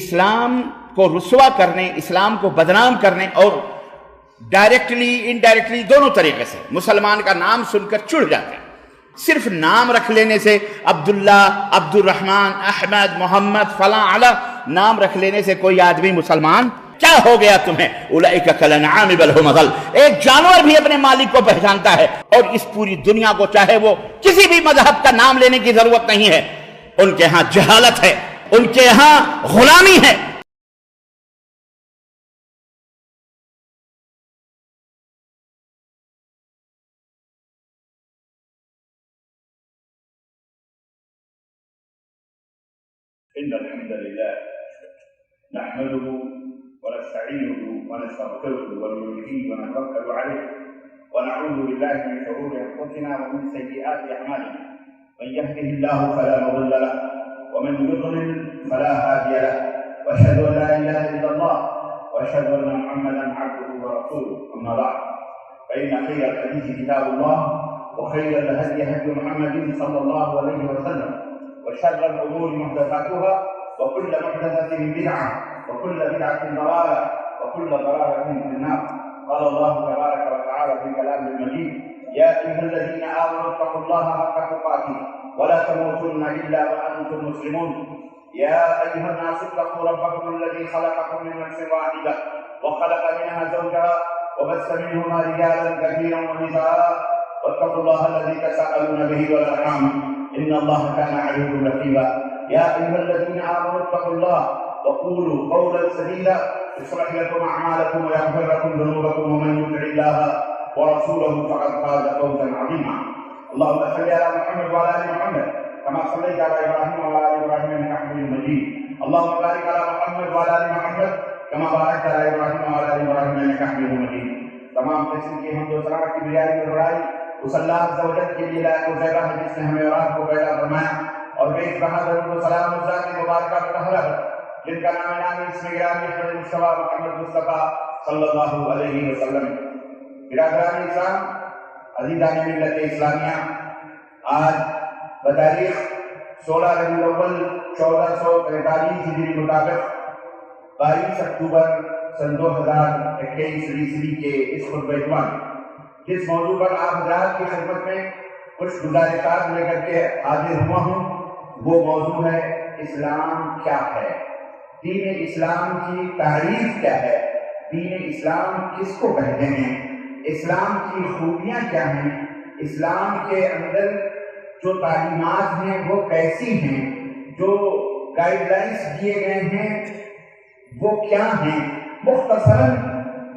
اسلام کو رسوا کرنے، اسلام کو بدنام کرنے اور ڈائریکٹلی انڈائریکٹلی دونوں طریقے سے مسلمان کا نام سن کر چڑ جاتے ہیں۔ صرف نام رکھ لینے سے، عبداللہ، عبد الرحمن، احمد، محمد، فلاں علی نام رکھ لینے سے کوئی آدمی مسلمان کیا ہو گیا تمہیں؟ اولئک کالانعام بل هم اضل۔ ایک جانور بھی اپنے مالک کو پہچانتا ہے، اور اس پوری دنیا کو چاہے وہ کسی بھی مذہب کا نام لینے کی ضرورت نہیں ہے، ان کے ہاں جہالت ہے، ان کے ہاں غلامی ہے۔ إن الحمد لله نحمده ونستعينه ونستغفره ونؤمن به ونتوكل عليه ونعوذ بالله من شرور أنفسنا ومن سيئات أعمالنا من يهده الله فلا مضل له ومن يضلل فلا هادي له وأشهد أن لا إله إلا الله وأشهد أن محمدا عبده ورسوله أما بعد فإن خير الحديث كتاب الله وخير الهدي هدي محمد صلى الله عليه وسلم وشر الأمور محدثاتها وكل محدثة بدعة وكل بدعة ضلالة وكل ضلالة في النار. قال الله تبارك وتعالى في كلامه المجيد: يا أيها الذين آمنوا اتقوا الله حق تقاته ولا تموتن إلا وأنتم مسلمون. يا أيها الناس اتقوا ربكم الذي خلقكم من نفس واحدة وخلق منها زوجها وبث منهما رجالا كثيرا ونساء واتقوا الله الذي تساءلون به والأرحام إن الله كان عليكم رقيبا. يا أيها الذين آمنوا اتقوا الله وقولوا قولا سديدا يصلح لكم أعمالكم ويغفر لكم ذنوبكم ومن يطع الله ورسوله فقد فاز فوزا عظيما. اللهم صل على محمد وعلى آل محمد كما صليت على إبراهيم وعلى آل إبراهيم إنك حميد مجيد. اللهم بارك على محمد وعلى آل محمد كما باركت على إبراهيم وعلى آل إبراهيم إنك حميد مجيد. تمام قسم کی حمد و ثنا کی بڑائی اور بڑائی اس اللہ عز و جل کے لیے لائق و جگہ ہے جس نے ہمیں اور آپ کو پیدا فرمایا، اور بے بہا درود و سلام اس ذات مبارکہ مطہرہ پر جن کا نام نامی اسم گرامی احمد مصطفیٰ محمد مصطفیٰ صلی اللہ علیہ وسلم۔ برادران اسلام، عزیزان ملت اسلامیہ، آج بتاریخ 16 ربیع الاول 1443 ہجری مطابق 22 اکتوبر سن 2021 عیسوی کے اس خطبہ جمعہ جس موضوع پر آپ حضرات کی خدمت میں کچھ گزارشات لے کر کے حاضر ہوا ہوں، وہ موضوع ہے اسلام کیا ہے، دین اسلام کی تعریف کیا ہے، دین اسلام کس کو کہتے ہیں، اسلام کی خوبیاں کیا ہیں، اسلام کے اندر جو تعلیمات ہیں وہ کیسی ہیں، جو گائیڈ لائنس دیے گئے ہیں وہ کیا ہیں، مختصراً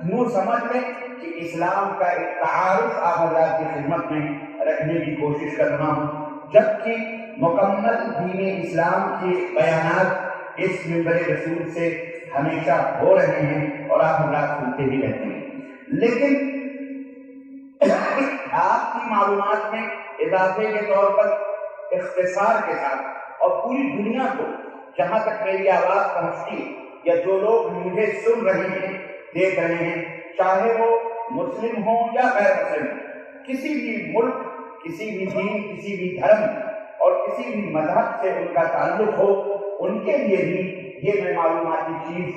یوں سمجھ لیں کہ اسلام کا ایک تعارف آپ حضرات کی خدمت میں رکھنے کی کوشش کر رہا ہوں، جبکہ مکمل دین اسلام کے بیانات اس منبر رسول سے ہمیشہ ہو رہے ہیں اور آپ حضرات سنتے ہی رہتے ہیں، لیکن آپ کی معلومات میں اضافے کے طور پر اختصار کے ساتھ اور پوری دنیا کو جہاں تک میری آواز پہنچتی ہے یا جو لوگ مجھے سن رہے ہیں، دیکھ رہے ہیں، چاہے وہ مسلم ہوں یا غیر مسلم، کسی بھی ملک، کسی بھی دین، کسی بھی دھرم اور کسی بھی مذہب سے ان کا تعلق ہو، ان کے لیے بھی یہ میں معلوماتی چیز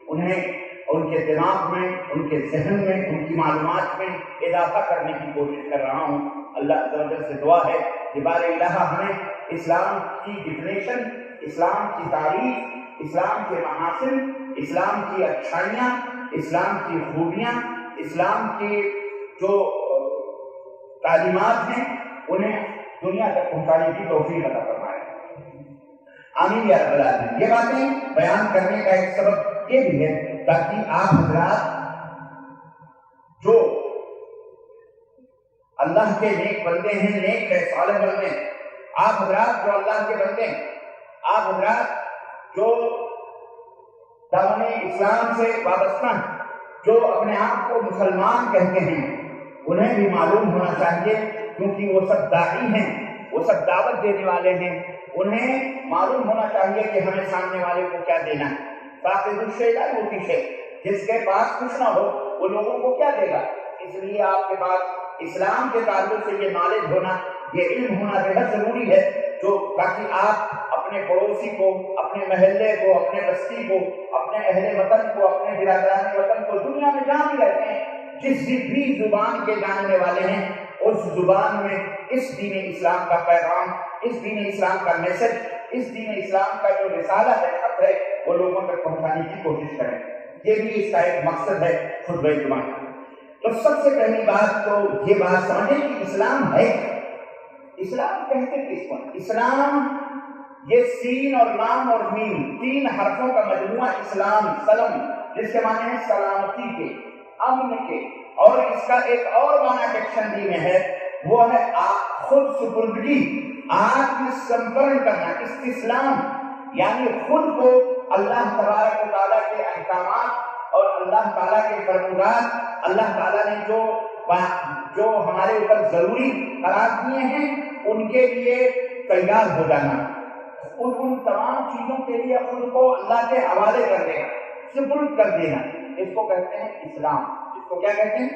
انہیں ان کے دماغ میں، ان کے ذہن میں، ان کی معلومات میں اضافہ کرنے کی کوشش کر رہا ہوں۔ اللہ عز و جل سے دعا ہے کہ بار الہ ہمیں اسلام کی ڈیفینیشن، اسلام کی تعریف، اسلام کے محاسن، اسلام کی اچھائیاں، اسلام کی خوبیاں، اسلام کی جو تعلیمات ہیں انہیں دنیا تک پہنچانے کی توفیق عطا فرمائے، آمین یا رب العالمین۔ یہ باتیں بیان کرنے کا ایک سبب یہ بھی ہے تاکہ آپ حضرات جو اللہ کے نیک بندے ہیں، نیک ہے، صالح بندے ہیں، آپ حضرات جو اللہ کے بندے ہیں، آپ حضرات جو دامن اسلام سے وابستہ ہیں، جو اپنے آپ کو مسلمان کہتے ہیں، انہیں بھی معلوم ہونا چاہیے، کیونکہ وہ سب داعی ہیں، وہ سب دعوت دینے والے ہیں، انہیں معلوم ہونا چاہیے کہ ہمیں سامنے والے کو کیا دینا ہے۔ فاقد الشیء لا یعطی شیء، جس کے پاس کچھ نہ ہو وہ لوگوں کو کیا دے گا؟ اس لیے آپ کے پاس اسلام کے تعلق سے یہ نالج ہونا، یہ علم ہونا بے حد ضروری ہے، جو تاکہ آپ اپنے اپنے پڑوسی کو، اپنے محلے کو، اپنے بستی کو، اپنے اہل وطن کو، اپنے برادران وطن کو، دنیا میں جہاں بھی رہتے ہیں جس بھی زبان کے جاننے والے ہیں اس زبان میں اس دین اسلام کا پیغام، اس دین اسلام کا میسج، اس دین اسلام کا جو رسالہ ہے، خط ہے، وہ لوگوں تک پہنچانے کی کوشش کریں۔ یہ بھی اس کا ایک مقصد ہے خطبہ جمعہ کا۔ تو سب سے پہلی بات تو یہ بات سمجھیں کہ اسلام ہے کیا؟ اسلام کہتے کس کو؟ اسلام یہ سین اور لام اور میم، تین حرفوں کا مجموعہ اسلام، سلم، جس کے معنی ہے سلامتی کے، امن کے، اور اس کا ایک اور معنی ڈکشنری میں ہے، وہ ہے خود سپردگی، آتم سمرپن کرنا، استسلام، یعنی خود کو اللہ تبارک و تعالیٰ کے احکامات اور اللہ تعالیٰ کے فرمودات، اللہ تعالیٰ نے جو ہمارے اوپر ضروری قرار دیے ہیں ان کے لیے تیار ہو جانا، ان تمام چیزوں کے لیے خود کو اللہ کے حوالے کر دینا، سپرد کر دینا، اس کو کہتے ہیں اسلام۔ اس کو کیا کہتے ہیں؟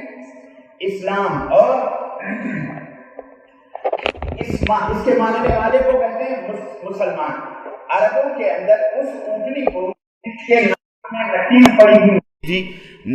اسلام۔ اور اس کے ماننے والے کو کہتے ہیں مسلمان۔ عربوں کے اندر اس اونٹنی کو کے ناک میں نکیل پڑی ہوئی، جی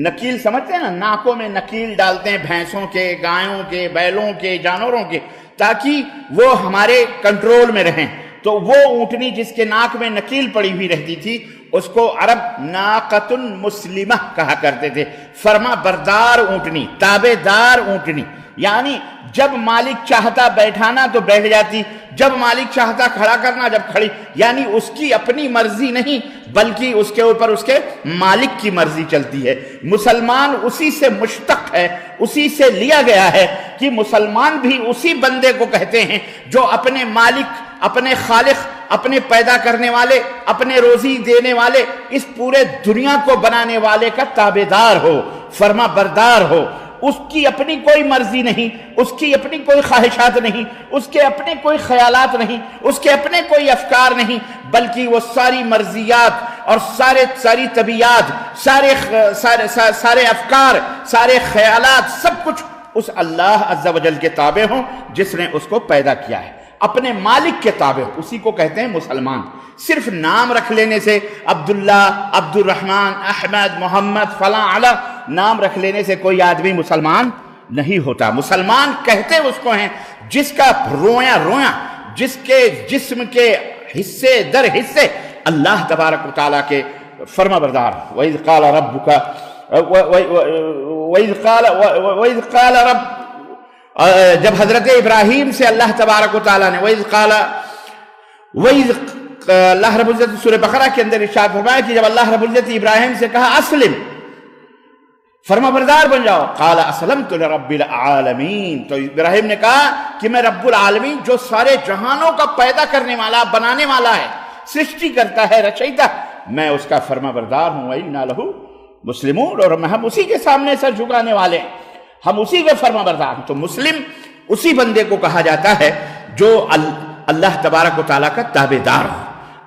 نکیل سمجھتے ہیں نا، ناکوں میں نکیل ڈالتے ہیں بھینسوں کے، گایوں کے، بیلوں کے، جانوروں کے، تاکہ وہ ہمارے کنٹرول میں رہیں۔ تو وہ اونٹنی جس کے ناک میں نکیل پڑی ہوئی رہتی تھی اس کو عرب ناقۃ مسلمہ کہا کرتے تھے، فرما بردار اونٹنی، تابع دار اونٹنی، یعنی جب مالک چاہتا بیٹھانا تو بیٹھ جاتی، جب مالک چاہتا کھڑا کرنا جب کھڑی، یعنی اس کی اپنی مرضی نہیں بلکہ اس کے اوپر اس کے مالک کی مرضی چلتی ہے۔ مسلمان اسی سے مشتق ہے، اسی سے لیا گیا ہے کہ مسلمان بھی اسی بندے کو کہتے ہیں جو اپنے مالک، اپنے خالق، اپنے پیدا کرنے والے، اپنے روزی دینے والے، اس پورے دنیا کو بنانے والے کا تابع دار ہو، فرما بردار ہو۔ اس کی اپنی کوئی مرضی نہیں، اس کی اپنی کوئی خواہشات نہیں، اس کے اپنے کوئی خیالات نہیں، اس کے اپنے کوئی افکار نہیں، بلکہ وہ ساری مرضیات اور ساری طبیعت، سارے افکار، سارے خیالات، سب کچھ اس اللہ عز و جل کے تابع ہوں جس نے اس کو پیدا کیا ہے، اپنے مالک کے تابع، اسی کو کہتے ہیں مسلمان۔ صرف نام رکھ لینے سے عبداللہ، عبد الرحمن، احمد، محمد، فلاں علا، نام رکھ لینے سے کوئی آدمی مسلمان نہیں ہوتا۔ مسلمان کہتے اس کو ہیں جس کا رویا رویا، جس کے جسم کے حصے در حصے اللہ تبارک و تعالیٰ کے فرما بردار۔ وَإِذْ قَالَ رَبُّكَ وَإِذْ قَالَ رَبُّ، جب حضرت ابراہیم سے اللہ تبارک و تعالیٰ نے اللہ رب العزت سورہ بقرہ کے اندر ارشاد فرمایا کہ جب اللہ رب العزت ابراہیم سے کہا اسلم، فرما بردار بن جاؤ، قال اسلمت لرب العالمین، تو ابراہیم نے کہا کہ میں رب العالمین جو سارے جہانوں کا پیدا کرنے والا، بنانے والا ہے، سرشٹی کرتا ہے، رچیتا، میں اس کا فرما بردار ہوں، وَإِنَّا لَهُ مُسْلِمُونَ، اور ہم اسی کے سامنے سر جھکانے والے ہیں، ہم اسی کے فرما بردار ہیں۔ تو مسلم اسی بندے کو کہا جاتا ہے جو اللہ تبارک و تعالیٰ کا تابع دار ہو،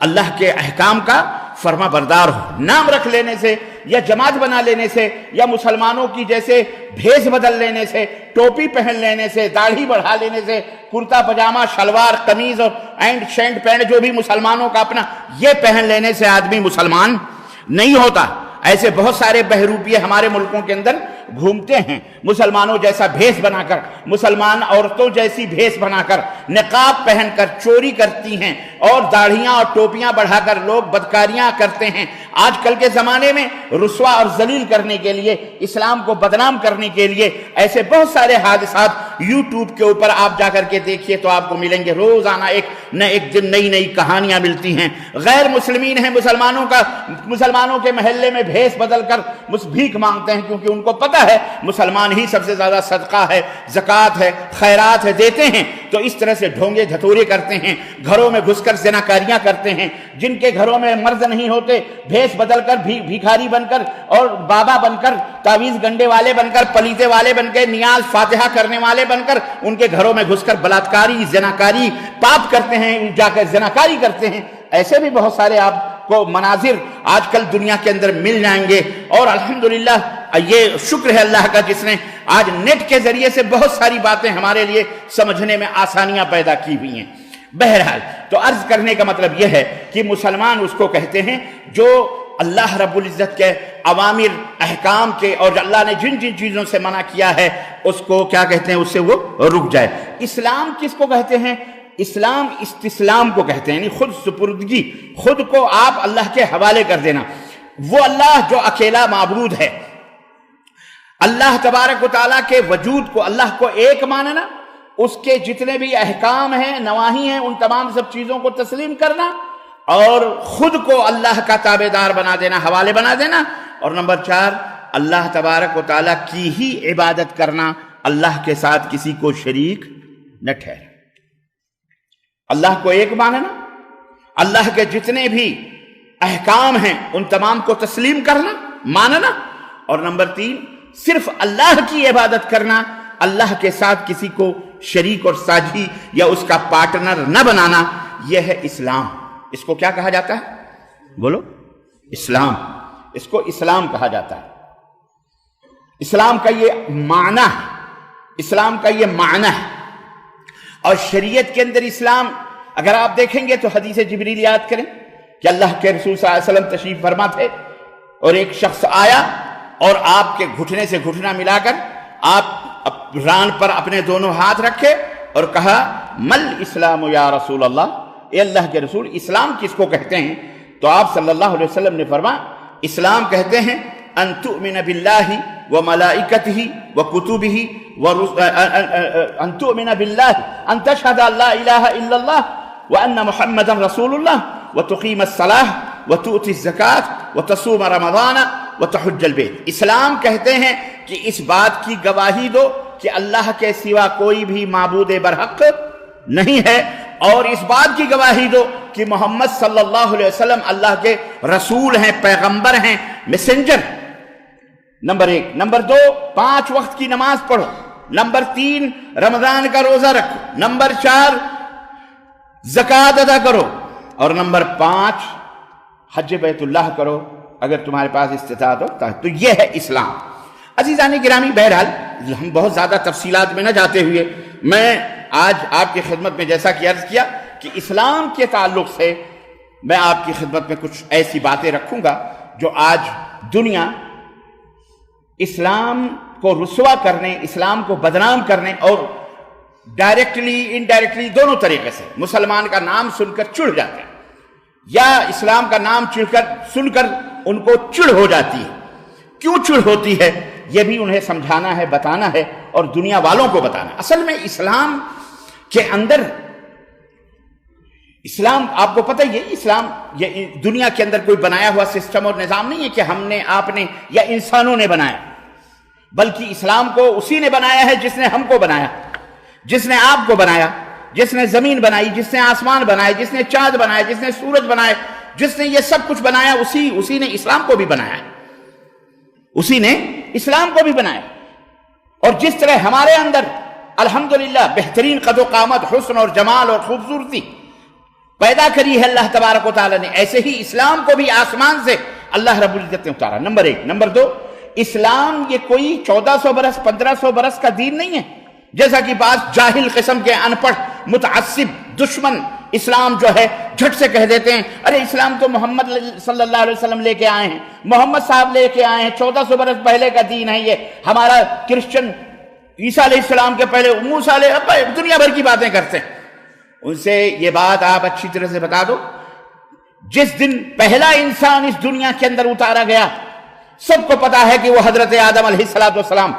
اللہ کے احکام کا فرما بردار ہو۔ نام رکھ لینے سے یا جماعت بنا لینے سے یا مسلمانوں کی جیسے بھیس بدل لینے سے، ٹوپی پہن لینے سے، داڑھی بڑھا لینے سے، کرتا پجامہ، شلوار، قمیض اور اینڈ شینٹ پینٹ جو بھی مسلمانوں کا اپنا، یہ پہن لینے سے آدمی مسلمان نہیں ہوتا۔ ایسے بہت سارے بہروپیے ہمارے ملکوں کے اندر گھومتے ہیں، مسلمانوں جیسا بھیس بنا کر، مسلمان عورتوں جیسی بھیس بنا کر، نقاب پہن کر چوری کرتی ہیں اور داڑھیاں اور ٹوپیاں بڑھا کر لوگ بدکاریاں کرتے ہیں۔ آج کل کے زمانے میں رسوا اور ذلیل کرنے کے لیے، اسلام کو بدنام کرنے کے لیے ایسے بہت سارے حادثات یوٹیوب کے اوپر آپ جا کر کے دیکھیے تو آپ کو ملیں گے، روزانہ ایک دن نئی نئی کہانیاں ملتی ہیں۔ غیر مسلمین ہیں، مسلمانوں کے محلے میں بھیس بدل کر بھیک مانگتے ہیں، کیونکہ ان کو پتہ ہے مسلمان ہی سب سے زیادہ صدقہ ہے، زکوٰۃ ہے، خیرات ہے، دیتے ہیں۔ تو اس طرح سے ڈھونگے دھتورے کرتے ہیں، گھروں میں گھس کر زناکاریاں کرتے ہیں۔ جن کے گھروں میں مرد نہیں ہوتے، بھیس بدل کر بھیکھاری بن کر اور بابا بن کر، تعویذ گنڈے والے بن کر، پلیتے والے بن کے، نیاز فاتحہ کرنے والے بن کر ان کے گھروں میں گھس کر بلاತ್ಕಾری، زناکاری، پاپ کرتے ہیں، جا کر زناکاری کرتے ہیں۔ ایسے بھی بہت سارے آپ کو مناظر آج کل دنیا کے اندر مل جائیں گے، اور الحمدللہ یہ شکر ہے اللہ کا جس نے آج نیٹ کے ذریعے سے بہت ساری باتیں ہمارے لیے سمجھنے میں آسانیاں پیدا کی ہوئی ہیں۔ بہرحال تو عرض کرنے کا مطلب یہ ہے کہ مسلمان اس کو کہتے ہیں جو اللہ رب العزت کے اوامر احکام کے اور اللہ نے جن جن چیزوں سے منع کیا ہے اس کو کیا کہتے ہیں، اس سے وہ رک جائے۔ اسلام کس کو کہتے ہیں؟ اسلام استسلام کو کہتے ہیں، یعنی خود سپردگی، خود کو آپ اللہ کے حوالے کر دینا۔ وہ اللہ جو اکیلا معبود ہے، اللہ تبارک و تعالیٰ کے وجود کو، اللہ کو ایک ماننا، اس کے جتنے بھی احکام ہیں، نواہی ہیں، ان تمام سب چیزوں کو تسلیم کرنا اور خود کو اللہ کا تابعدار بنا دینا، حوالے بنا دینا۔ اور نمبر 4، اللہ تبارک و تعالیٰ کی ہی عبادت کرنا، اللہ کے ساتھ کسی کو شریک نہ ٹھہرے۔ اللہ کو ایک ماننا، اللہ کے جتنے بھی احکام ہیں ان تمام کو تسلیم کرنا، ماننا۔ اور نمبر 3، صرف اللہ کی عبادت کرنا، اللہ کے ساتھ کسی کو شریک اور ساجی یا اس کا پارٹنر نہ بنانا۔ یہ ہے اسلام۔ اس کو کیا کہا جاتا ہے؟ بولو۔ اسلام۔ اس کو اسلام کہا جاتا ہے۔ اسلام کا یہ معنی ہے، اسلام کا یہ معنی ہے۔ اور شریعت کے اندر اسلام اگر آپ دیکھیں گے تو حدیث جبریل یاد کریں کہ اللہ کے رسول صلی اللہ علیہ وسلم تشریف فرما تھے اور ایک شخص آیا اور آپ کے گھٹنے سے گھٹنا ملا کر آپ ران پر اپنے دونوں ہاتھ رکھے اور کہا مل اسلام یا رسول اللہ، اے اللہ کے رسول اسلام کس کو کہتے ہیں؟ تو آپ صلی اللہ علیہ وسلم نے فرمایا اسلام کہتے ہیں ان تؤمن باللہ وملائکتہ وکتبہ ان تؤمن باللہ ان تشہد ان لا الہ الا اللہ وان محمدا رسول اللہ وتقیم الصلاة وتؤتی الزکاة وتصوم رمضان وتحج البیت۔ اسلام کہتے ہیں کہ اس بات کی گواہی دو کہ اللہ کے سوا کوئی بھی معبود برحق نہیں ہے، اور اس بات کی گواہی دو کہ محمد صلی اللہ علیہ وسلم اللہ کے رسول ہیں، پیغمبر ہیں، میسنجر۔ نمبر 1۔ نمبر 2، 5 وقت کی نماز پڑھو۔ نمبر 3، رمضان کا روزہ رکھو۔ نمبر 4، زکوٰۃ ادا کرو۔ اور نمبر 5، حج بیت اللہ کرو اگر تمہارے پاس استطاعت ہو۔ تو یہ ہے اسلام۔ عزیزان گرامی، بہرحال ہم بہت زیادہ تفصیلات میں نہ جاتے ہوئے میں آج آپ کی خدمت میں جیسا کہ عرض کیا کہ اسلام کے تعلق سے میں آپ کی خدمت میں کچھ ایسی باتیں رکھوں گا جو آج دنیا اسلام کو رسوا کرنے، اسلام کو بدنام کرنے اور ڈائریکٹلی انڈائریکٹلی دونوں طریقے سے مسلمان کا نام سن کر چڑھ جاتے ہیں یا اسلام کا نام سن کر ان کو چڑھ ہو جاتی ہے۔ کیوں چڑھ ہوتی ہے یہ بھی انہیں سمجھانا ہے، بتانا ہے اور دنیا والوں کو بتانا ہے۔ اصل میں اسلام کے اندر، اسلام آپ کو پتہ یہ اسلام یہ دنیا کے اندر کوئی بنایا ہوا سسٹم اور نظام نہیں ہے کہ ہم نے، آپ نے یا انسانوں نے بنایا، بلکہ اسلام کو اسی نے بنایا ہے جس نے ہم کو بنایا، جس نے آپ کو بنایا، جس نے زمین بنائی، جس نے آسمان بنائے، جس نے چاند بنایا، جس نے سورج بنائے، جس نے یہ سب کچھ بنایا، اسی نے اسلام کو بھی بنایا، اسی نے اسلام کو بھی بنایا۔ اور جس طرح ہمارے اندر الحمدللہ بہترین قد و قامت، حسن اور جمال اور خوبصورتی پیدا کری ہے اللہ تبارک و تعالیٰ نے، ایسے ہی اسلام کو بھی آسمان سے اللہ رب العزت نے اتارا۔ نمبر 1۔ نمبر 2، اسلام یہ کوئی 1400 برس 1500 برس کا دین نہیں ہے جیسا کہ بعض جاہل قسم کے ان پڑھ متعصب دشمن اسلام جو ہے جھٹ سے کہہ دیتے ہیں ارے اسلام تو محمد صلی اللہ علیہ وسلم لے کے آئے ہیں، محمد صاحب لے کے آئے ہیں، 1400 برس پہلے کا دین ہے یہ، ہمارا کرسچن عیسیٰ علیہ السلام کے پہلے موسیٰ علیہ، دنیا بھر کی باتیں کرتے ہیں۔ ان سے یہ بات آپ اچھی طرح سے بتا دو، جس دن پہلا انسان اس دنیا کے اندر اتارا گیا سب کو پتا ہے کہ وہ حضرت آدم علیہ السلام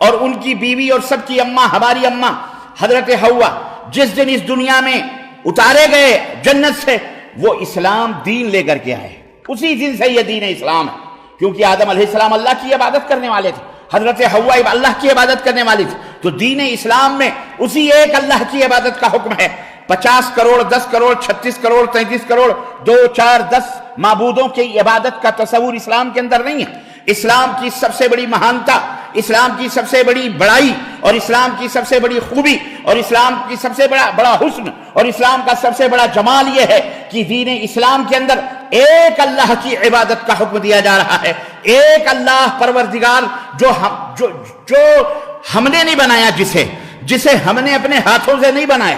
اور ان کی بیوی اور سب کی اماں، ہماری اماں حضرت حوا جس دن اس دنیا میں اتارے گئے جنت سے، وہ اسلام دین لے کر کے آئے، اسی دن سے یہ دین اسلام ہے، کیونکہ آدم علیہ السلام اللہ کی عبادت کرنے والے تھے، حضرت حوا اللہ کی عبادت کرنے والی تھی، تو دین اسلام میں اسی ایک اللہ کی عبادت کا حکم ہے۔ 50 کروڑ 10 کروڑ 36 کروڑ 33 کروڑ 2 4 10 معبودوں کی عبادت کا تصور اسلام کے اندر نہیں ہے۔ اسلام کی سب سے بڑی مہانتا، اسلام کی سب سے بڑی بڑائی اور اسلام کی سب سے بڑی خوبی اور اسلام کی سب سے بڑا حسن اور اسلام کا سب سے بڑا جمال یہ ہے کہ دین اسلام کے اندر ایک اللہ کی عبادت کا حکم دیا جا رہا ہے، ایک اللہ پروردگار جو ہم نے نہیں بنایا، جسے ہم نے اپنے ہاتھوں سے نہیں بنایا،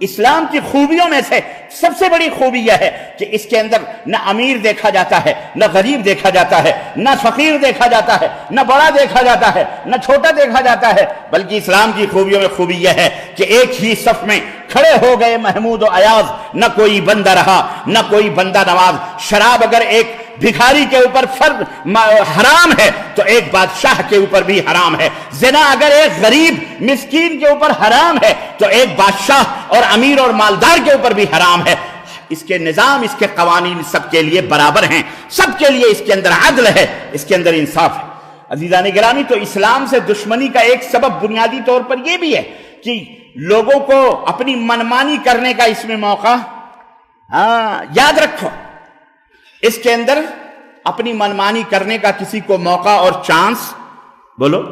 اسلام کی خوبیوں میں سے سب سے بڑی خوبی یہ ہے کہ اس کے اندر نہ امیر دیکھا جاتا ہے، نہ غریب دیکھا جاتا ہے، نہ فقیر دیکھا جاتا ہے، نہ بڑا دیکھا جاتا ہے، نہ چھوٹا دیکھا جاتا ہے، بلکہ اسلام کی خوبیوں میں خوبی یہ ہے کہ ایک ہی صف میں کھڑے ہو گئے محمود و ایاز، نہ کوئی بندہ رہا نہ کوئی بندہ نواز۔ شراب اگر ایک بھکاری کے اوپر فرض حرام ہے تو ایک بادشاہ کے اوپر بھی حرام ہے۔ زنا اگر ایک غریب مسکین کے اوپر حرام ہے تو ایک بادشاہ اور امیر اور مالدار کے اوپر بھی حرام ہے۔ اس کے نظام، اس کے قوانین سب کے لیے برابر ہیں، سب کے لیے اس کے اندر عدل ہے، اس کے اندر انصاف ہے۔ عزیزان گرامی، تو اسلام سے دشمنی کا ایک سبب بنیادی طور پر یہ بھی ہے کہ لوگوں کو اپنی منمانی کرنے کا اس میں موقع، یاد رکھو، اس کے اندر اپنی منمانی کرنے کا کسی کو موقع اور چانس، بولو،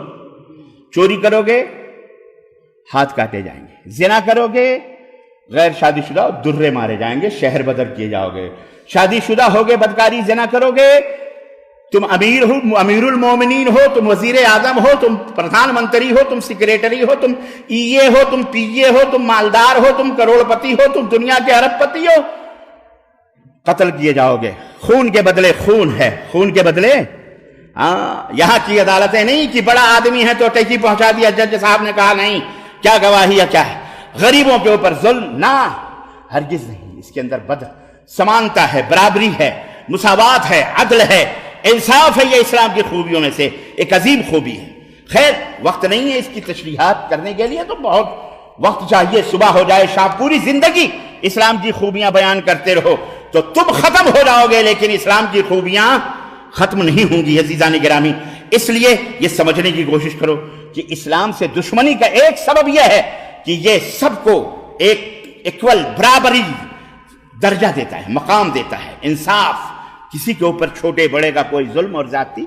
چوری کرو گے ہاتھ کاٹے جائیں گے، زنا کرو گے غیر شادی شدہ درے مارے جائیں گے، شہر بدر کیے جاؤ گے، شادی شدہ ہوگے بدکاری زنا کرو گے، تم امیر ہو، امیر المومنین ہو، تم وزیر اعظم ہو، تم پردھان منتری ہو، تم سیکریٹری ہو، تم ای اے ہو، تم پی اے ہو، تم مالدار ہو، تم کروڑ پتی ہو، تم دنیا کے ارب پتی ہو، قتل کیے جاؤ گے۔ خون کے بدلے خون ہے، خون کے بدلے یہاں کی عدالتیں نہیں کہ بڑا آدمی ہے تو ٹیکی پہنچا دیا، جج صاحب نے کہا نہیں، کیا گواہی یا کیا ہے، غریبوں کے اوپر ظلم، نہ، ہرگز نہیں۔ اس کے اندر سمانتا ہے، برابری ہے، مساوات ہے، عدل ہے، انصاف ہے۔ یہ اسلام کی خوبیوں میں سے ایک عظیم خوبی ہے۔ خیر، وقت نہیں ہے اس کی تشریحات کرنے کے لیے، تو بہت وقت چاہیے، صبح ہو جائے شام، پوری زندگی اسلام کی خوبیاں بیان کرتے رہو تو تم ختم ہو جاؤ گے، لیکن اسلام کی خوبیاں ختم نہیں ہوں گی عزیزان گرامی۔ اس لیے یہ سمجھنے کی کوشش کرو کہ اسلام سے دشمنی کا ایک سبب یہ ہے کہ یہ سب کو ایک ایکول، برابری درجہ دیتا ہے، مقام دیتا ہے، انصاف، کسی کے اوپر چھوٹے بڑے کا کوئی ظلم اور زیادتی،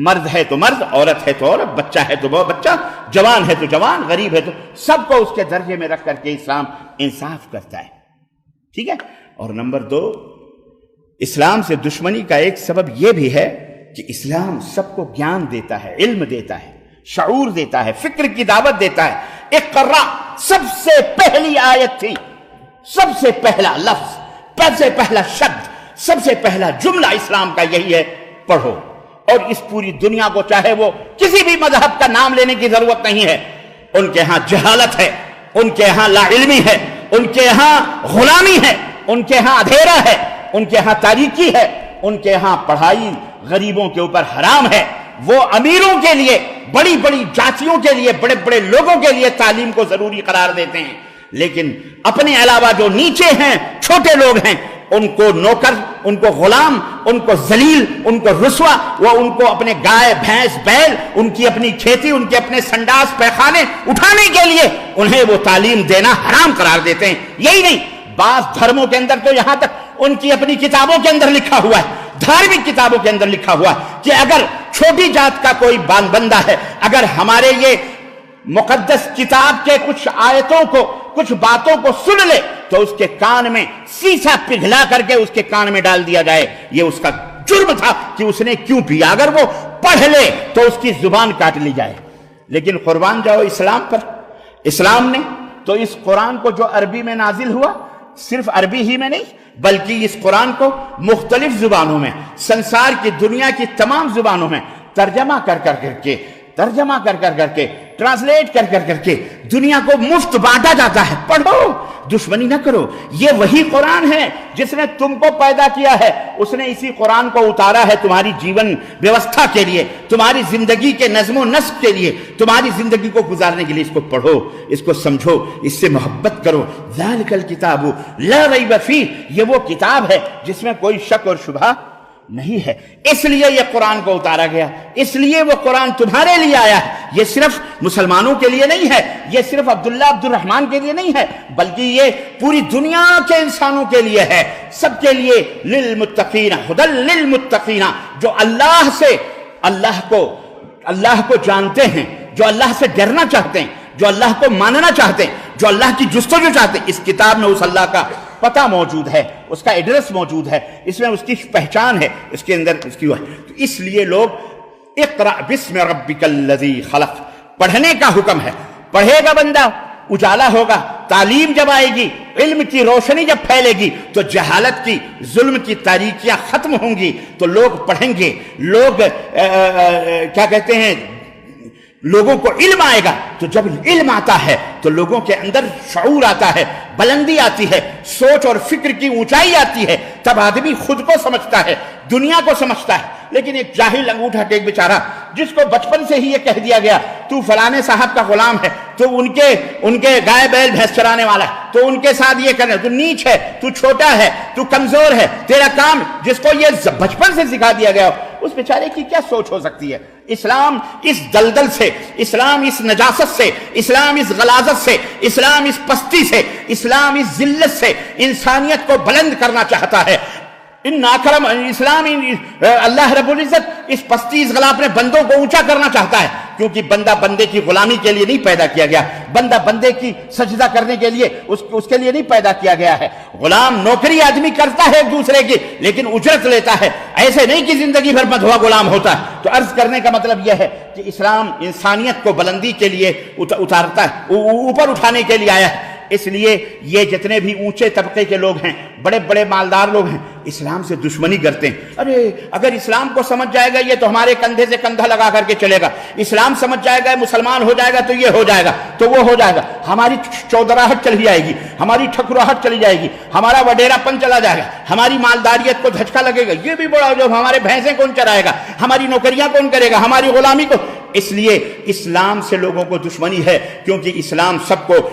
مرد ہے تو مرد، عورت ہے تو عورت، بچہ ہے تو وہ بچہ، جوان ہے تو جوان، غریب ہے تو، سب کو اس کے درجے میں رکھ کر کے اسلام انصاف کرتا ہے، ٹھیک ہے۔ اور نمبر 2، اسلام سے دشمنی کا ایک سبب یہ بھی ہے کہ اسلام سب کو گیان دیتا ہے، علم دیتا ہے، شعور دیتا ہے، فکر کی دعوت دیتا ہے۔ اقرا سب سے پہلی آیت تھی، سب سے پہلا لفظ، سب سے پہلا شبد، سب سے پہلا جملہ اسلام کا یہی ہے، پڑھو۔ اور اس پوری دنیا کو چاہے وہ کسی بھی مذہب کا نام لینے کی ضرورت نہیں ہے، ان کے ہاں جہالت ہے، ان کے ہاں لا علمی ہے، ان کے ہاں غلامی ہے، ان کے ہاں اندھیرا ہے، ان کے ہاں تاریکی ہے، ان کے ہاں پڑھائی غریبوں کے اوپر حرام ہے۔ وہ امیروں کے لیے، بڑی بڑی جاتیوں کے لیے، بڑے بڑے لوگوں کے لیے تعلیم کو ضروری قرار دیتے ہیں، لیکن اپنے علاوہ جو نیچے ہیں، چھوٹے لوگ ہیں، ان کو نوکر، ان کو غلام، ان کو ذلیل، ان کو رسوا، وہ ان کو اپنے گائے بھینس بیل، ان کی اپنی کھیتی، ان کے اپنے سنڈاس پیخانے اٹھانے کے لیے انہیں وہ تعلیم دینا حرام قرار دیتے ہیں۔ یہی نہیں، بعض دھرموں کے اندر تو یہاں تک ان کی اپنی کتابوں کے اندر لکھا ہوا ہے، دھارمک کتابوں کے اندر لکھا ہوا ہے کہ اگر چھوٹی جات کا کوئی بندہ ہے، اگر ہمارے یہ مقدس کتاب کے کچھ آیتوں کو، کچھ باتوں کو سن لے تو اس کے کان میں سیسا پگھلا کر کے اس کے کان میں ڈال دیا جائے، یہ اس کا جرم تھا کہ اس نے کیوں پیا۔ اگر وہ پڑھ لے تو اس کی زبان کاٹ لی جائے۔ لیکن قربان جاؤ اسلام پر، اسلام نے تو اس قرآن کو جو عربی میں نازل ہوا، صرف عربی ہی میں نہیں بلکہ اس قرآن کو مختلف زبانوں میں، سنسار کی دنیا کی تمام زبانوں میں ترجمہ کر کے ٹرانسلیٹ کر کے دنیا کو مفت بانٹا جاتا ہے۔ پڑھو، دشمنی نہ کرو، یہ وہی قرآن ہے جس نے تم کو پیدا کیا ہے، اس نے اسی قرآن کو اتارا ہے تمہاری جیون ویوستھا کے لیے، تمہاری زندگی کے نظم و نسق کے لیے، تمہاری زندگی کو گزارنے کے لیے۔ اس کو پڑھو، اس کو سمجھو، اس سے محبت کرو۔ ذالک الکتاب لا ریب فیہ، یہ وہ کتاب ہے جس میں کوئی شک اور شبہ نہیں ہے، اس لیے یہ قرآن کو اتارا گیا، اس لیے وہ قرآن تمہارے لیے آیا ہے۔ یہ صرف مسلمانوں کے لیے نہیں ہے، یہ صرف عبداللہ عبد الرحمن کے لیے نہیں ہے، بلکہ یہ پوری دنیا کے انسانوں کے لیے ہے، سب کے لیے۔ للمتقین، ھدی للمتقین، جو اللہ کو جانتے ہیں، جو اللہ سے ڈرنا چاہتے ہیں، جو اللہ کو ماننا چاہتے ہیں، جو اللہ کی جستجو چاہتے ہیں۔ اس کتاب میں اس اللہ کا پتہ موجود ہے، اس کا ایڈریس موجود ہے، اس میں اس کی پہچان ہے، اس کے اندر اس کی وہ ہے۔ تو اس لیے لوگ اقرأ بسم ربک الذی خلق، پڑھنے کا حکم ہے۔ پڑھے گا بندہ، اجالا ہوگا، تعلیم جب آئے گی، علم کی روشنی جب پھیلے گی تو جہالت کی، ظلم کی تاریکیاں ختم ہوں گی، تو لوگ پڑھیں گے، لوگ کیا کہتے ہیں، لوگوں کو علم آئے گا۔ تو جب علم آتا ہے تو لوگوں کے اندر شعور آتا ہے، بلندی آتی ہے، سوچ اور فکر کی اونچائی آتی ہے، تب آدمی خود کو سمجھتا ہے، دنیا کو سمجھتا ہے۔ لیکن ایک جاہل انگوٹھا ٹیک بیچارہ، جس کو بچپن سے ہی یہ کہہ دیا گیا تو فلانے صاحب کا غلام ہے، تو ان کے گائے بیل بھینس چرانے والا ہے، تو ان کے ساتھ یہ کرنا، تو نیچ ہے، تو چھوٹا ہے، تو کمزور ہے، تیرا کام، جس کو یہ بچپن سے سکھا دیا گیا، اس بیچارے کی کیا سوچ ہو سکتی ہے؟ اسلام اس دلدل سے، اسلام اس نجاست سے، اسلام اس غلاظت سے، اسلام اس پستی سے، اسلام اس ذلت سے انسانیت کو بلند کرنا چاہتا ہے۔ ان اکرم اسلام، اللہ رب العزت اس پستی، اس غلاف میں بندوں کو اونچا کرنا چاہتا ہے، کیونکہ بندہ بندے کی غلامی کے لیے نہیں پیدا کیا گیا، بندہ بندے کی سجدہ کرنے کے لیے اس کے لیے نہیں پیدا کیا گیا ہے۔ غلام نوکری آدمی کرتا ہے ایک دوسرے کی، لیکن اجرت لیتا ہے، ایسے نہیں کہ زندگی بھر مدھوا غلام ہوتا ہے۔ تو عرض کرنے کا مطلب یہ ہے کہ اسلام انسانیت کو بلندی کے لیے اتارتا ہے، اوپر اٹھانے کے لیے آیا ہے۔ اس لیے یہ جتنے بھی اونچے طبقے کے لوگ ہیں، بڑے بڑے مالدار لوگ ہیں، اسلام سے دشمنی کرتے ہیں۔ ارے اگر اسلام کو سمجھ جائے گا یہ تو ہمارے کندھے سے کندھا لگا کر کے چلے گا، اسلام سمجھ جائے گا، مسلمان ہو جائے گا تو یہ ہو جائے گا، تو وہ ہو جائے گا، ہماری چودراہٹ چلی جائے گی، ہماری ٹھکراہٹ چلی جائے گی، ہمارا وڈیرا پن چلا جائے گا، ہماری مالداریت کو دھچکا لگے گا، یہ بھی بڑا جو ہمارے بھینسیں کون چرائے گا، ہماری نوکریاں کون کرے گا، ہماری غلامی کو۔ اس لیے اسلام سے لوگوں کو دشمنی ہے، کیونکہ اسلام سب کو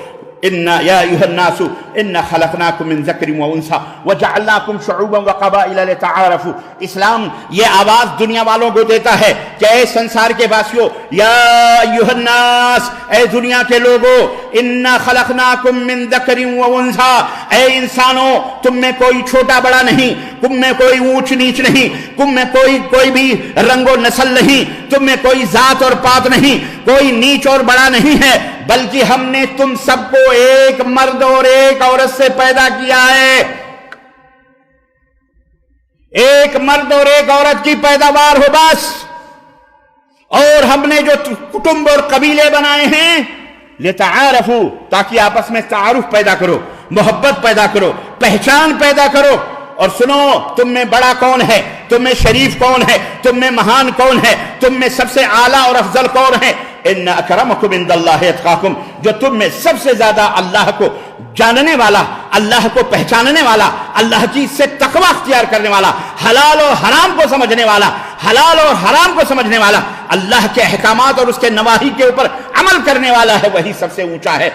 ان یا ایھا الناس ان خلقناکم من ذکر و انثی وجعلناکم شعوبا وقبائل لتعارفوا۔ اسلام یہ آواز دنیا والوں کو دیتا ہے کہ اے سنسار کے واسیوں، یا ایھا الناس، اے دنیا کے لوگوں، ان خلقناکم من ذکر و انثی، اے انسانوں، تم میں کوئی چھوٹا بڑا نہیں، تم میں کوئی اونچ نیچ نہیں، تم میں کوئی بھی رنگ و نسل نہیں، تم میں کوئی ذات اور پات نہیں، کوئی نیچ اور بڑا نہیں ہے، بلکہ ہم نے تم سب کو ایک مرد اور ایک عورت سے پیدا کیا ہے۔ ایک مرد اور ایک عورت کی پیداوار ہو بس۔ اور ہم نے جو کٹمب اور قبیلے بنائے ہیں لتعارفوا، تاکہ آپس میں تعارف پیدا کرو، محبت پیدا کرو، پہچان پیدا کرو۔ اور سنو، تم میں بڑا کون ہے، تم میں شریف کون ہے، تم میں مہان کون ہے، تم میں سب سے اعلیٰ اور افضل کون ہے؟ ان اکرمکم عند اللہ اتقاکم، جو تم میں سب سے زیادہ اللہ کو جاننے والا، اللہ کو پہچاننے والا، اللہ کی سے تقوی اختیار کرنے والا، حلال اور حرام کو سمجھنے والا، حلال اور حرام کو سمجھنے والا، اللہ کے احکامات اور اس کے نواہی کے اوپر عمل کرنے والا ہے، وہی سب سے اونچا ہے،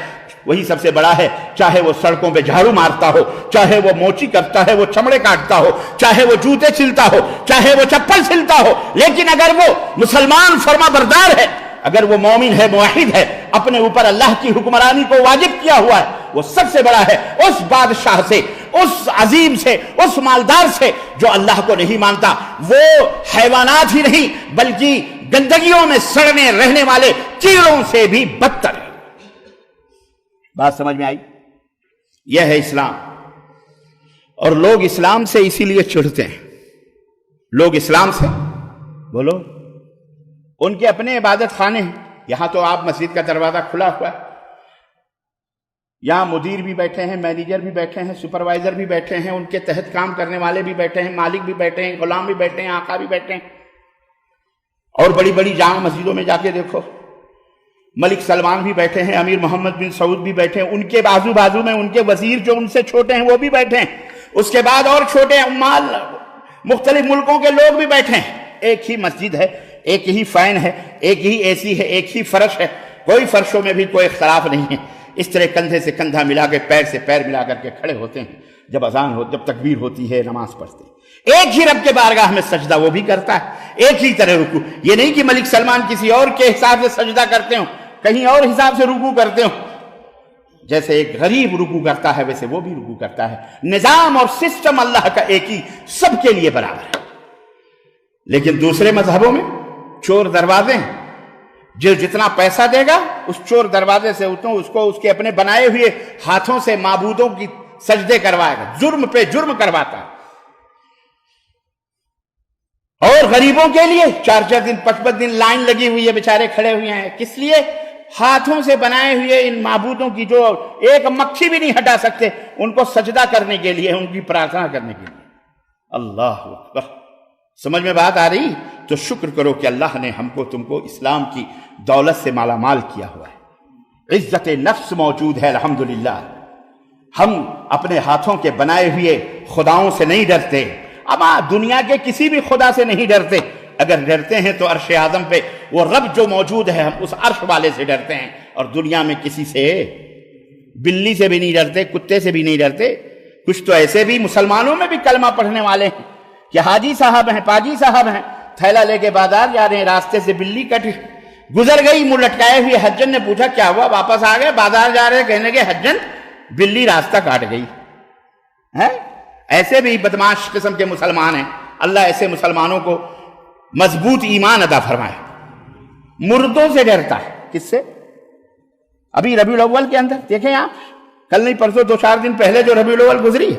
وہی سب سے بڑا ہے۔ چاہے وہ سڑکوں پہ جھاڑو مارتا ہو، چاہے وہ موچی کرتا ہے، وہ چمڑے کاٹتا ہو، چاہے وہ جوتے سلتا ہو، چاہے وہ چپل سلتا ہو، لیکن اگر وہ مسلمان فرما بردار ہے، اگر وہ مومن ہے، موحد ہے، اپنے اوپر اللہ کی حکمرانی کو واجب کیا ہوا ہے، وہ سب سے بڑا ہے اس بادشاہ سے، اس عظیم سے، اس مالدار سے جو اللہ کو نہیں مانتا۔ وہ حیوانات ہی نہیں بلکہ گندگیوں میں سڑنے رہنے والے کیڑوں سے بھی بدتر ہے۔ بات سمجھ میں آئی؟ یہ ہے اسلام۔ اور لوگ اسلام سے اسی لیے چڑھتے ہیں، لوگ اسلام سے، بولو، ان کے اپنے عبادت خانے ہیں۔ یہاں تو آپ مسجد کا دروازہ کھلا ہوا ہے، یہاں مدیر بھی بیٹھے ہیں، مینیجر بھی بیٹھے ہیں، سپروائزر بھی بیٹھے ہیں، ان کے تحت کام کرنے والے بھی بیٹھے ہیں، مالک بھی بیٹھے ہیں، غلام بھی بیٹھے ہیں، آقا بھی بیٹھے ہیں۔ اور بڑی بڑی جامع مسجدوں میں جا کے دیکھو، ملک سلمان بھی بیٹھے ہیں، امیر محمد بن سعود بھی بیٹھے ہیں، ان کے بازو بازو میں ان کے وزیر جو ان سے چھوٹے ہیں وہ بھی بیٹھے ہیں، اس کے بعد اور چھوٹے عمال مختلف ملکوں کے لوگ بھی بیٹھے ہیں۔ ایک ہی مسجد ہے، ایک ہی فین ہے، ایک ہی اے سی ہے، ایک ہی فرش ہے، کوئی فرشوں میں بھی کوئی اختلاف نہیں ہے۔ اس طرح کندھے سے کندھا ملا کے، پیر سے پیر ملا کر کے کھڑے ہوتے ہیں، جب اذان ہو، جب تکبیر ہوتی ہے، نماز پڑھتے ہیں۔ ایک ہی رب کے بارگاہ میں سجدہ وہ بھی کرتا ہے، ایک ہی طرح رکوع۔ یہ نہیں کہ ملک سلمان کسی اور کے حساب سے سجدہ کرتے ہوں، کہیں اور حساب سے رکوع کرتے ہوں۔ جیسے ایک غریب رکوع کرتا ہے ویسے وہ بھی رکوع کرتا ہے۔ نظام اور سسٹم اللہ کا ایک ہی، سب کے لیے برابر ہے۔ لیکن دوسرے مذہبوں میں چور دروازے ہیں، جو جتنا پیسہ دے گا اس چور دروازے سے اس کو اس کے اپنے بنائے ہوئے ہاتھوں سے معبودوں کی سجدے کروائے گا، جرم پہ جرم کرواتا ہے۔ اور غریبوں کے لیے 4 دن 5 دن لائن لگی ہوئی ہے، بیچارے کھڑے ہوئے ہیں، کس لیے؟ ہاتھوں سے بنائے ہوئے ان معبودوں کی جو ایک مکھی بھی نہیں ہٹا سکتے، ان کو سجدہ کرنے کے لیے، ان کی پرارتھنا کرنے کے لیے۔ اللہ اکبر! سمجھ میں بات آ رہی؟ تو شکر کرو کہ اللہ نے ہم کو تم کو اسلام کی دولت سے مالا مال کیا ہوا ہے، عزت نفس موجود ہے الحمدللہ۔ ہم اپنے ہاتھوں کے بنائے ہوئے خداؤں سے نہیں ڈرتے، اب دنیا کے کسی بھی خدا سے نہیں ڈرتے، اگر ڈرتے ہیں تو عرش اعظم پہ وہ رب جو موجود ہے ہم اس عرش والے سے ڈرتے ہیں، اور دنیا میں کسی سے، بلی سے بھی نہیں ڈرتے، کتے سے بھی نہیں ڈرتے۔ کچھ تو ایسے بھی مسلمانوں میں بھی کلمہ پڑھنے والے ہیں کہ حاجی صاحب ہیں، پاجی صاحب ہیں، تھیلا لے کے بازار جا رہے ہیں، راستے سے بلی کٹ گزر گئی، منہ لٹکائے ہوئے۔ حجن نے پوچھا کیا ہوا، واپس آ گئے، بازار جا رہے، کہنے لگے حجن بلی راستہ کاٹ گئی ہے۔ ایسے بھی بدماش قسم کے مسلمان ہیں، اللہ ایسے مسلمانوں کو مضبوط ایمان عطا فرمائے۔ مردوں سے ڈرتا ہے، کس سے؟ ابھی ربیع الاول کے اندر دیکھیں آپ، کل نہیں پرسوں 2-4 دن پہلے جو ربیع الاول گزری،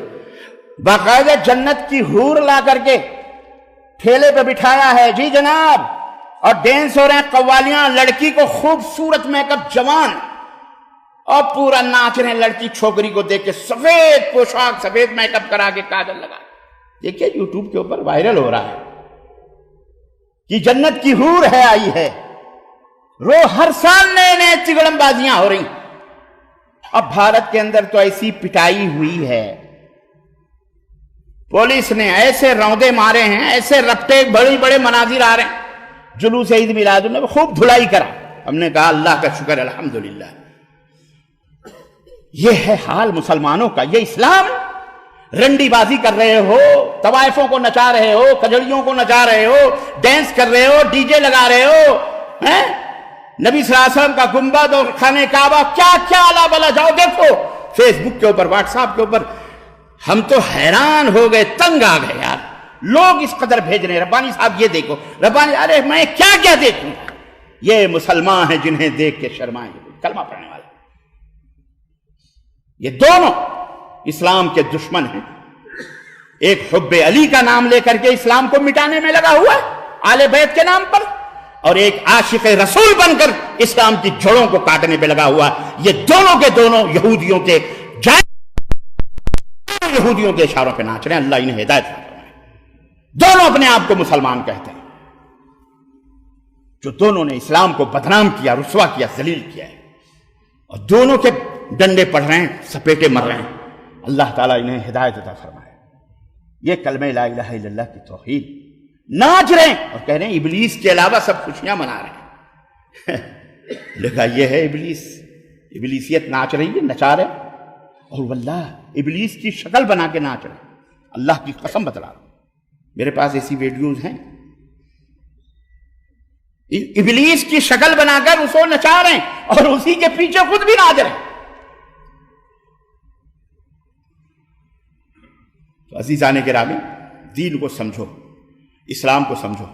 باقاعدہ جنت کی حور لا کر کے ٹھیلے پہ بٹھایا ہے، جی جناب، اور ڈینس ہو رہے ہیں، قوالیاں، لڑکی کو خوبصورت میک اپ، جوان، اور پورا ناچ رہے ہیں، لڑکی چھوکری کو دیکھ کے سفید پوشاک، سفید میک اپ کرا کے، کاجل لگا، دیکھیے یوٹیوب کے اوپر وائرل ہو رہا ہے کہ جنت کی حور ہے آئی ہے۔ ہر سال نئے نئے چگڑم بازیاں ہو رہی۔ اب بھارت کے اندر تو ایسی پٹائی ہوئی ہے، پولیس نے ایسے روندے مارے ہیں، ایسے رپٹے، بڑے بڑے مناظر آ رہے ہیں، جلوس عید میلاد النبی خوب دھلائی کرا۔ ہم نے کہا اللہ کا شکر الحمدللہ۔ یہ ہے حال مسلمانوں کا، یہ اسلام؟ رنڈی بازی کر رہے ہو، طوائفوں کو نچا رہے ہو، کجڑیوں کو نچا رہے ہو، ڈینس کر رہے ہو، ڈی جے لگا رہے ہو، نبی صلی اللہ علیہ وسلم کا گنبد اور خانہ کعبہ، کیا کیا الا بلا، جاؤ دیکھو فیس بک کے اوپر، واٹس ایپ کے اوپر۔ ہم تو حیران ہو گئے، تنگ آ گئے یار، لوگ اس قدر بھیج رہے ہیں، ربانی صاحب یہ دیکھو، ربانی، ارے میں کیا کیا دیکھوں؟ یہ مسلمان ہیں جنہیں دیکھ کے شرمائیں گے، کلمہ پڑھنے والے۔ یہ دونوں اسلام کے دشمن ہیں، ایک حب علی کا نام لے کر کے اسلام کو مٹانے میں لگا ہوا ہے آل بیت کے نام پر، اور ایک عاشق رسول بن کر اسلام کی جڑوں کو کاٹنے پہ لگا ہوا ہے۔ یہ دونوں کے دونوں یہودیوں کے اشاروں پہ ناچ رہے ہیں، اللہ انہیں ہدایت فرمائے۔ دونوں اپنے آپ کو مسلمان کہتے ہیں، جو دونوں نے اسلام کو بدنام کیا، رسوا کیا، ذلیل کیا ہے، اور دونوں کے ڈنڈے پڑھ رہے ہیں، سپیٹے مر رہے ہیں۔ اللہ تعالیٰ انہیں ہدایت عطا فرمائے۔ یہ کلمہ لا الہ الا اللہ کی توحید، ناچ رہے ہیں اور کہہ رہے ہیں ابلیس کے علاوہ سب خوشیاں منا رہے ہیں۔ لگا یہ ہے ابلیس، ابلیسیت ناچ رہی ہے، نچا رہے ہیں، اور واللہ ابلیس کی شکل بنا کے ناچ رہے ہیں۔ اللہ کی قسم بتلا رہا ہوں، میرے پاس ایسی ویڈیوز ہیں، ابلیس کی شکل بنا کر اس کو نچا رہے ہیں اور اسی کے پیچھے خود بھی ناچ رہے ہیں۔ تو عزیزان گرامی، دین کو سمجھو، اسلام کو سمجھو۔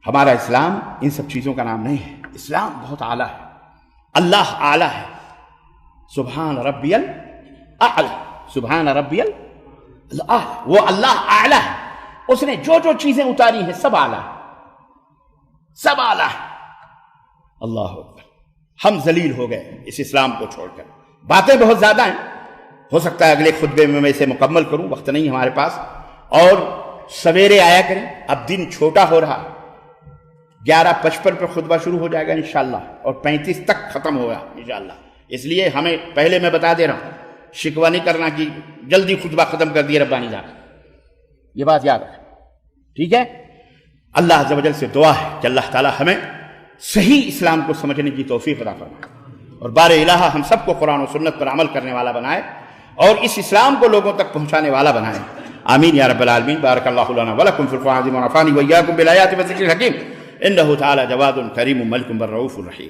ہمارا اسلام ان سب چیزوں کا نام نہیں ہے، اسلام بہت اعلیٰ ہے، اللہ اعلیٰ ہے، سبحان ربی الاعلی، سبحان ربی الاعلی، وہ اللہ اعلیٰ ہے، اس نے جو جو چیزیں اتاری ہیں سب اعلیٰ ہے، سب اعلیٰ ہے۔ اللہ اکبر۔ ہم ذلیل ہو گئے اس اسلام کو چھوڑ کر۔ باتیں بہت زیادہ ہیں، ہو سکتا ہے اگلے خطبے میں اسے مکمل کروں، وقت نہیں ہمارے پاس، اور سویرے آیا کریں، اب دن چھوٹا ہو رہا، 11:55 پہ خطبہ شروع ہو جائے گا انشاءاللہ، اور 35 تک ختم ہوگا انشاءاللہ۔ اس لیے ہمیں پہلے میں بتا دے رہا ہوں، شکوہ نہیں کرنا کہ جلدی خطبہ ختم کر دیا ربانی صاحب، یہ بات یاد رکھیں، ٹھیک ہے؟ اللہ عز و جل سے دعا ہے کہ اللہ تعالی ہمیں صحیح اسلام کو سمجھنے کی توفیق عطا فرمائے، اور بار الہ ہم سب کو قرآن و سنت پر عمل کرنے والا بنائے، اور اس اسلام کو لوگوں تک پہنچانے والا بنائے۔ آمین یا رب العالمین۔ بارک اللہ لنا ولکم فی القرآن العظیم ونفعني وإياکم بالآیات والذکر الحکیم، انہ تعالی جواد کریم ملک بر رؤوف رحیم۔